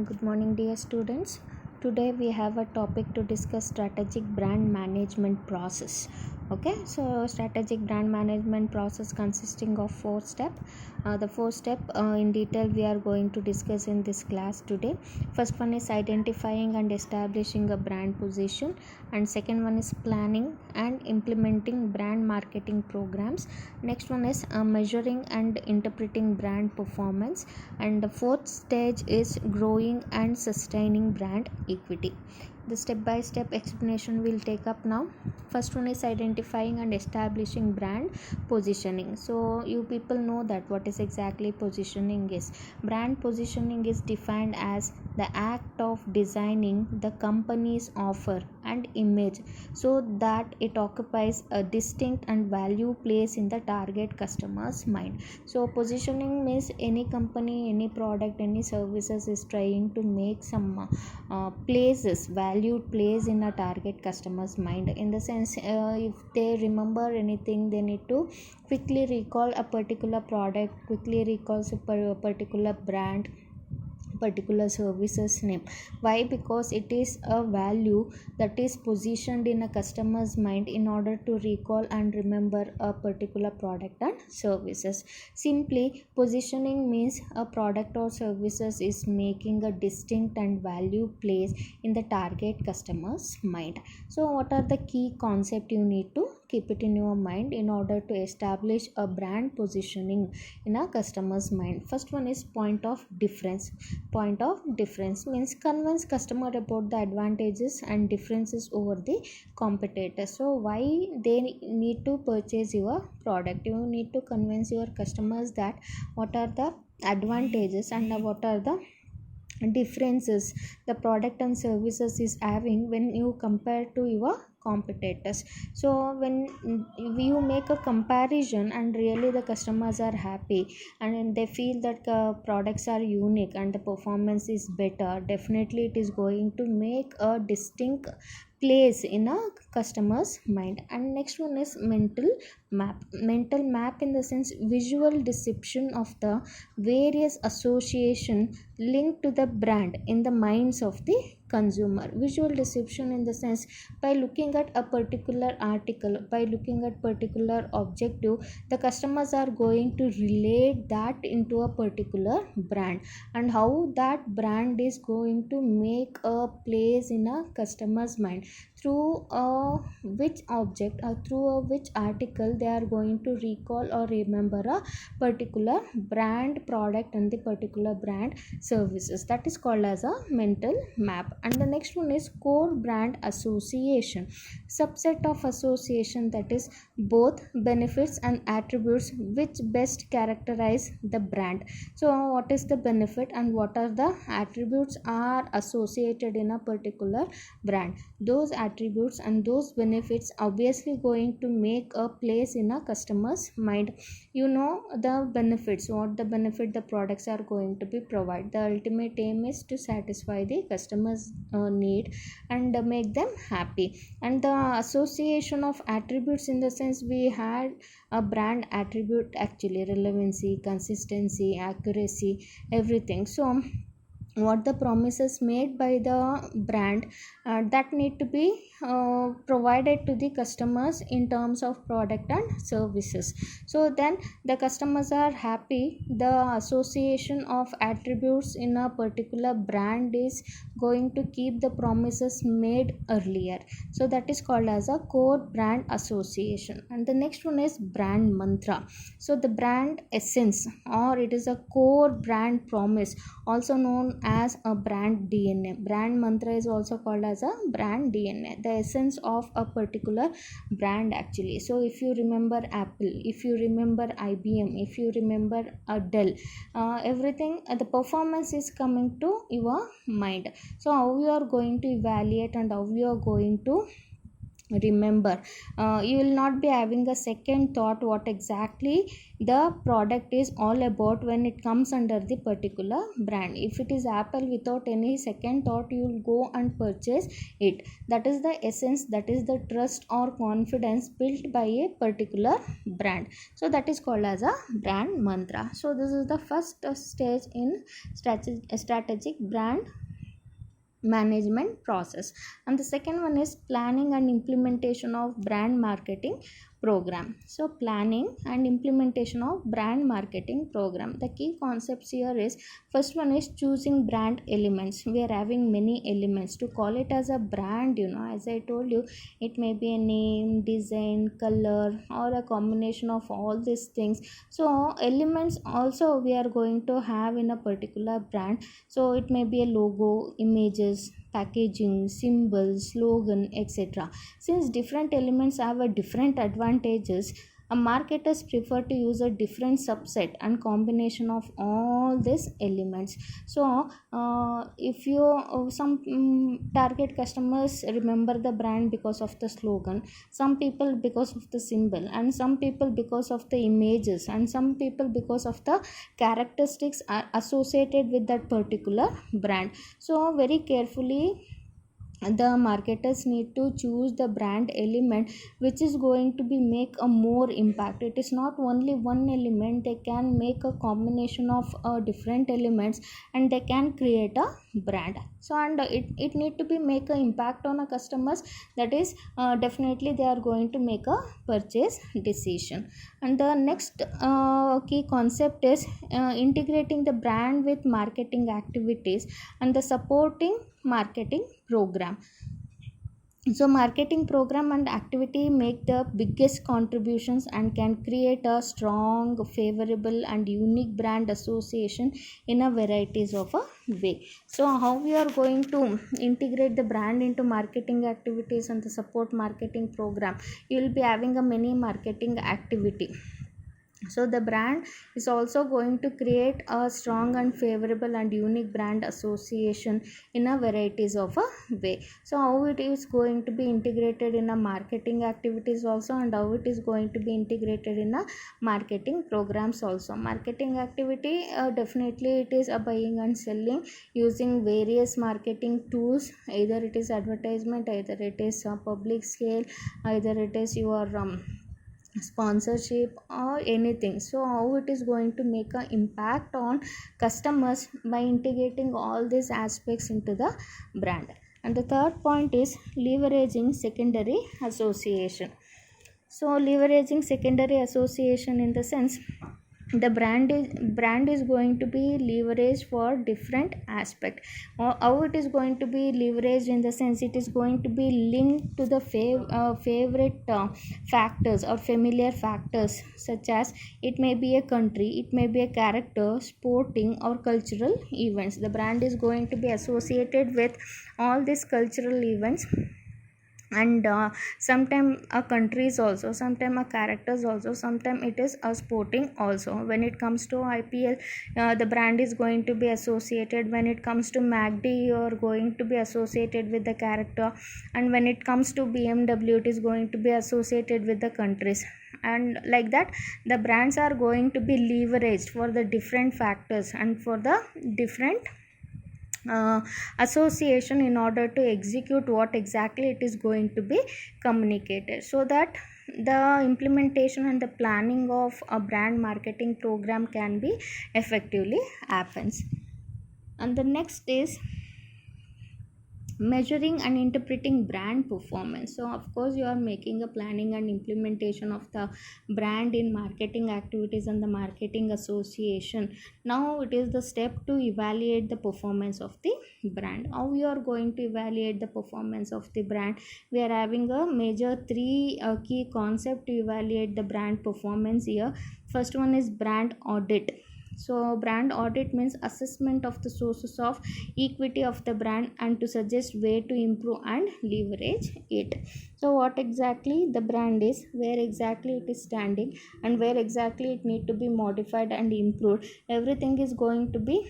Good morning, dear students. Today we have a topic to discuss strategic brand management process. Okay, so strategic brand management process consisting of four steps. The fourth step in detail we are going to discuss in this class today. First one is identifying and establishing a brand position, and second one is planning and implementing brand marketing programs. Next one is measuring and interpreting brand performance, and the fourth stage is growing and sustaining brand equity. The step by step explanation will take up now. First one is identifying and establishing brand positioning. So you people know that what is exactly positioning is. Brand positioning is defined as the act of designing the company's offer and image so that it occupies a distinct and value place in the target customer's mind. So positioning means any company, any product, any services is trying to make some places, valued place in a target customer's mind. In the sense, if they remember anything, they need to quickly recall a particular product, quickly recalls a particular brand, particular services name. Why? Because it is a value that is positioned in a customer's mind in order to recall and remember a particular product and services. Simply, positioning means a product or services is making a distinct and value place in the target customer's mind. So what are the key concept you need to keep it in your mind in order to establish a brand positioning in a customer's mind? First one is point of difference. Point of difference means convince customer about the advantages and differences over the competitors. So why they need to purchase your product? You need to convince your customers that what are the advantages and what are the differences the product and services is having when you compare to your competitors. So when you make a comparison and really the customers are happy and they feel that products are unique and the performance is better, definitely it is going to make a distinct place in a customer's mind. And next one is mental map in the sense visual depiction of the various association linked to the brand in the minds of the consumer. Visual deception in the sense by looking at a particular article, by looking at particular objective, the customers are going to relate that into a particular brand and how that brand is going to make a place in a customer's mind through which object or through which article they are going to recall or remember a particular brand product and the particular brand services. That is called as a mental map. And the next one is core brand association, subset of association, that is both benefits and attributes which best characterize the brand. So what is the benefit and what are the attributes are associated in a particular brand? Those attributes and those benefits obviously going to make a place in a customer's mind. You know the benefits, what the benefit the products are going to be provide. The ultimate aim is to satisfy the customers need and make them happy. And the association of attributes in the sense we had a brand attribute, actually relevancy, consistency, accuracy, everything. So what the promises made by the brand that need to be provided to the customers in terms of product and services. So then the customers are happy. The association of attributes in a particular brand is going to keep the promises made earlier. So that is called as a core brand association. And the next one is brand mantra. So the brand essence, or it is a core brand promise, also known as a brand DNA. Brand mantra is also called as a brand DNA, the essence of a particular brand actually. So if you remember Apple, if you remember IBM, if you remember Dell, everything the performance is coming to your mind. So how you are going to evaluate and how you are going to remember. You will not be having a second thought what exactly the product is all about when it comes under the particular brand. If it is Apple, without any second thought you will go and purchase it. That is the essence, that is the trust or confidence built by a particular brand. So that is called as a brand mantra. So this is the first stage in strategic brand management process. And the second one is planning and implementation of brand marketing program. So planning and implementation of brand marketing program, the key concepts here is, first one is choosing brand elements. We are having many elements to call it as a brand, as I told you, it may be a name, design, color, or a combination of all these things. So elements also we are going to have in a particular brand. So it may be a logo, images, packaging, symbols, slogan, etc. Since different elements have a different advantages, marketers prefer to use a different subset and combination of all these elements. So if you some target customers remember the brand because of the slogan, some people because of the symbol, and some people because of the images, and some people because of the characteristics are associated with that particular brand. So very carefully the marketers need to choose the brand element which is going to be make a more impact. It is not only one element, they can make a combination of different elements and they can create a brand. So and it need to be make an impact on a customers, that is definitely they are going to make a purchase decision. And the next key concept is integrating the brand with marketing activities and the supporting marketing program. So marketing program and activity make the biggest contributions and can create a strong, favorable and unique brand association in a varieties of a way. So how we are going to integrate the brand into marketing activities and the support marketing program? You will be having a many marketing activity. So the brand is also going to create a strong and favorable and unique brand association in a varieties of a way. So how it is going to be integrated in a marketing activities also, and how it is going to be integrated in a marketing programs also. Marketing activity, definitely it is a buying and selling using various marketing tools, either it is advertisement, either it is a public scale, either it is your sponsorship or anything. So how it is going to make an impact on customers by integrating all these aspects into the brand. And the third point is leveraging secondary association. So leveraging secondary association in the sense, the brand is going to be leveraged for different aspect, or how it is going to be leveraged in the sense, it is going to be linked to the favorite factors or familiar factors, such as it may be a country, it may be a character, sporting or cultural events. The brand is going to be associated with all these cultural events, and sometimes a countries also, sometimes a characters also, sometimes it is a sporting also. When it comes to IPL, the brand is going to be associated. When it comes to MACD, you are going to be associated with the character, and when it comes to BMW, it is going to be associated with the countries. And like that, the brands are going to be leveraged for the different factors and for the different association in order to execute what exactly it is going to be communicated, so that the implementation and the planning of a brand marketing program can be effectively happens. And the next is measuring and interpreting brand performance. So of course you are making a planning and implementation of the brand in marketing activities and the marketing association. Now it is the step to evaluate the performance of the brand. How you are going to evaluate the performance of the brand? We are having a major three key concept to evaluate the brand performance here. First one is brand audit. So brand audit means assessment of the sources of equity of the brand and to suggest way to improve and leverage it. So what exactly the brand is, where exactly it is standing, and where exactly it need to be modified and improved, everything is going to be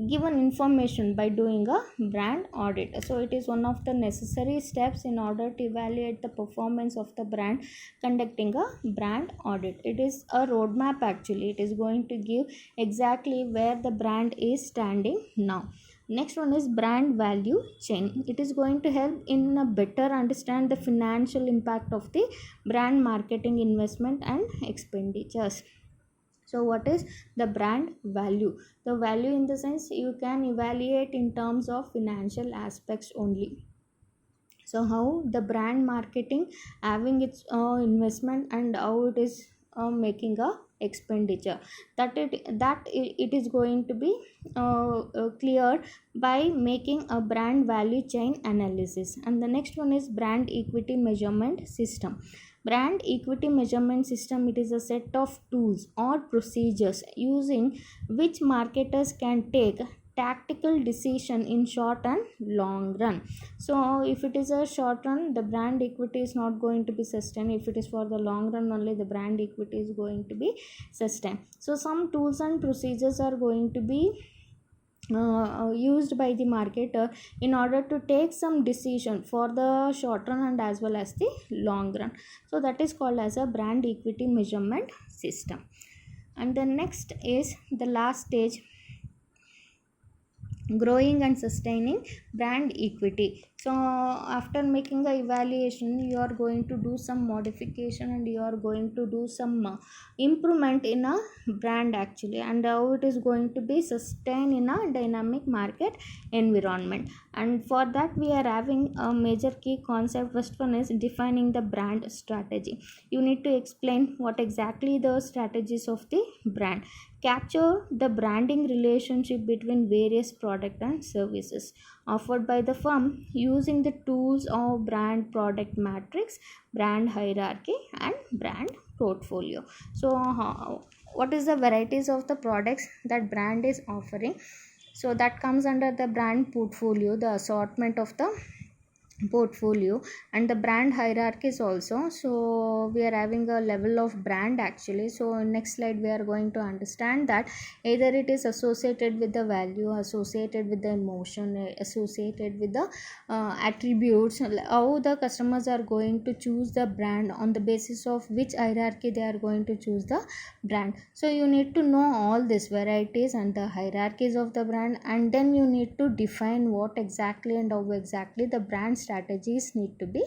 given information by doing a brand audit. So it is one of the necessary steps in order to evaluate the performance of the brand, conducting a brand audit. It is a roadmap actually. It is going to give exactly where the brand is standing now. Next one is brand value chain. It is going to help in a better understand the financial impact of the brand marketing investment and expenditures. So what is the brand value? The value in the sense you can evaluate in terms of financial aspects only. So how the brand marketing having its investment and how it is making a expenditure, it is going to be cleared by making a brand value chain analysis. And the next one is brand equity measurement system. Brand equity measurement system, it is a set of tools or procedures using which marketers can take tactical decision in short and long run. So if it is a short run, the brand equity is not going to be sustained. If it is for the long run only, the brand equity is going to be sustained. So some tools and procedures are going to be used by the marketer in order to take some decision for the short run and as well as the long run. So that is called as a brand equity measurement system. And the next is the last stage, growing and sustaining brand equity. So after making the evaluation, you are going to do some modification and you are going to do some improvement in a brand actually, and how it is going to be sustained in a dynamic market environment. And for that we are having a major key concept. First one is defining the brand strategy. You need to explain what exactly the strategies of the brand. Capture the branding relationship between various product and services offered by the firm using the tools of brand product matrix, brand hierarchy and brand portfolio. So what is the varieties of the products that brand is offering? So that comes under the brand portfolio, the assortment of the portfolio, and the brand hierarchies also. So we are having a level of brand actually. So in next slide we are going to understand that either it is associated with the value, associated with the emotion, associated with the attributes, how the customers are going to choose the brand, on the basis of which hierarchy they are going to choose the brand. So you need to know all these varieties and the hierarchies of the brand, and then you need to define what exactly and how exactly the brand strategies need to be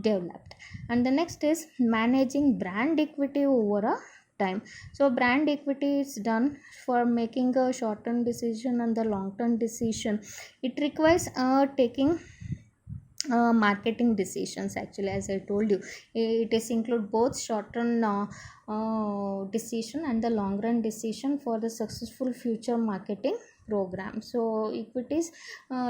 developed. And the next is managing brand equity over a time. So brand equity is done for making a short term decision and the long term decision. It requires taking marketing decisions actually. As I told you, it is include both short term decision and the long run decision for the successful future marketing program. So equities,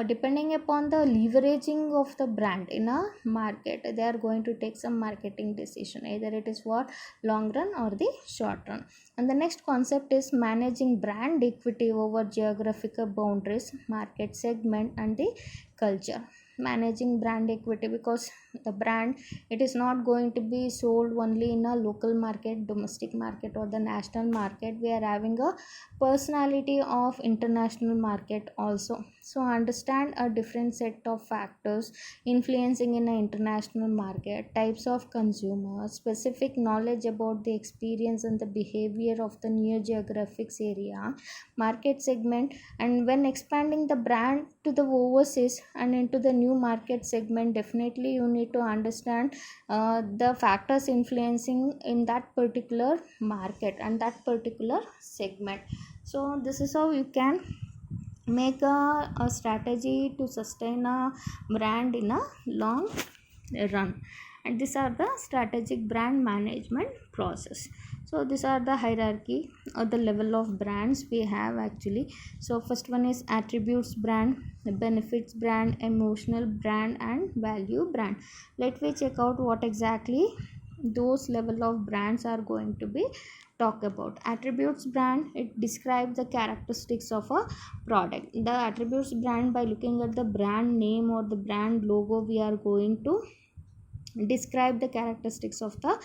depending upon the leveraging of the brand in a market, they are going to take some marketing decision, either it is for long run or the short run. And the next concept is managing brand equity over geographical boundaries, market segment and the culture. Managing brand equity, because the brand, it is not going to be sold only in a local market, domestic market or the national market. We are having a personality of international market also. So understand a different set of factors influencing in an international market, types of consumers, specific knowledge about the experience and the behavior of the new geographic area, market segment. And when expanding the brand to the overseas and into the new market segment, definitely you need to understand the factors influencing in that particular market and that particular segment. So this is how you can make a strategy to sustain a brand in a long run. And these are the strategic brand management process. So these are the hierarchy or the level of brands we have actually. So first one is attributes brand, the benefits brand, emotional brand and value brand. Let me check out what exactly those level of brands are going to be talk about. Attributes brand, it describes the characteristics of a product. The attributes brand, by looking at the brand name or the brand logo, we are going to describe the characteristics of the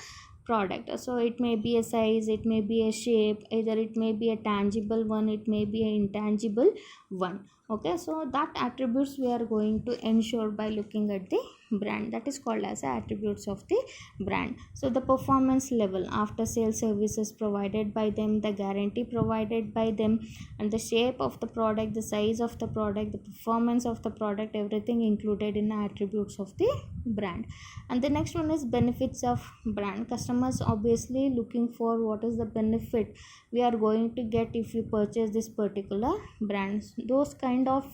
product. So it may be a size, it may be a shape, either it may be a tangible one, it may be an intangible one. Okay, so that attributes we are going to ensure by looking at the brand. That is called as attributes of the brand. So the performance level, after sales services provided by them, the guarantee provided by them, and the shape of the product, the size of the product, the performance of the product, everything included in the attributes of the brand. And the next one is benefits of brand. Customers obviously looking for what is the benefit we are going to get if you purchase this particular brand. Those kind of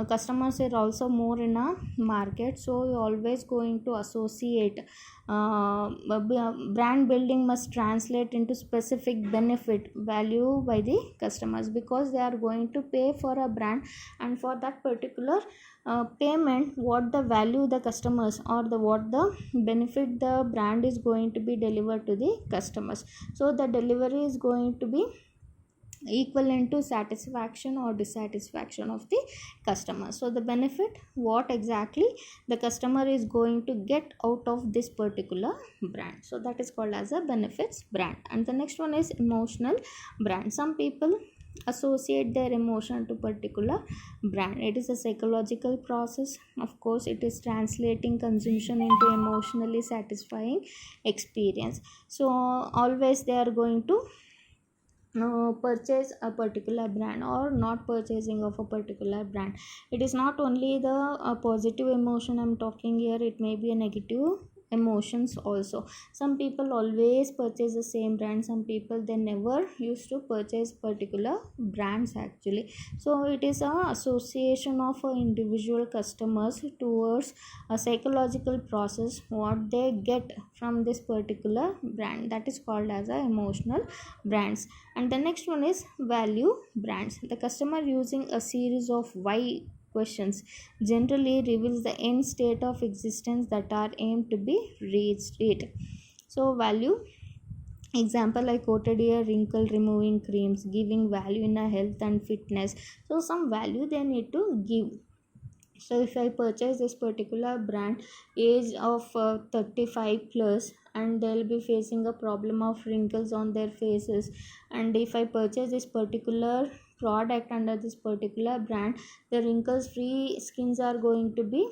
customers are also more in a market, so you're always going to associate brand building must translate into specific benefit value by the customers, because they are going to pay for a brand, and for that particular payment, what the value the customers or the what the benefit the brand is going to be delivered to the customers. So the delivery is going to be equivalent to satisfaction or dissatisfaction of the customer. So the benefit, what exactly the customer is going to get out of this particular brand, so that is called as a benefits brand. And the next one is emotional brand. Some people associate their emotion to particular brand. It is a psychological process. Of course, it is translating consumption into emotionally satisfying experience. So always they are going to purchase a particular brand or not purchasing of a particular brand. It is not only the positive emotion I'm talking here, it may be a negative emotions also. Some people always purchase the same brand, some people they never used to purchase particular brands actually. So it is a association of individual customers towards a psychological process what they get from this particular brand, that is called as a emotional brands. And the next one is value brands. The customer using a series of why questions generally reveals the end state of existence that are aimed to be reached. So value example I quoted here, wrinkle removing creams giving value in a health and fitness. So some value they need to give. So if I purchase this particular brand age of 35 plus, and they'll be facing a problem of wrinkles on their faces, and if I purchase this particular product under this particular brand, the wrinkles free skins are going to be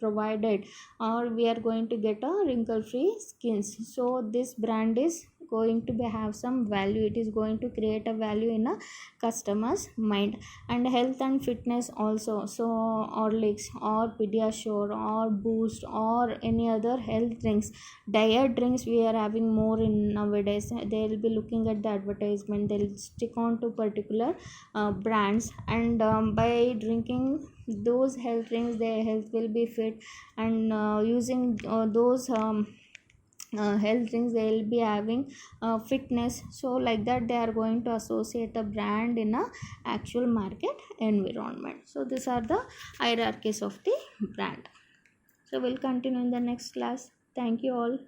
provided, or we are going to get a wrinkle free skins. So this brand is going to be have some value, it is going to create a value in a customer's mind. And health and fitness also, so Horlicks or Pediasure or Boost or any other health drinks, diet drinks we are having more in nowadays, they will be looking at the advertisement, they'll stick on to particular brands, and by drinking those health drinks their health will be fit, and using those health drinks they will be having fitness. So like that they are going to associate a brand in a actual market environment. So these are the hierarchies of the brand. So we'll continue in the next class. Thank you all.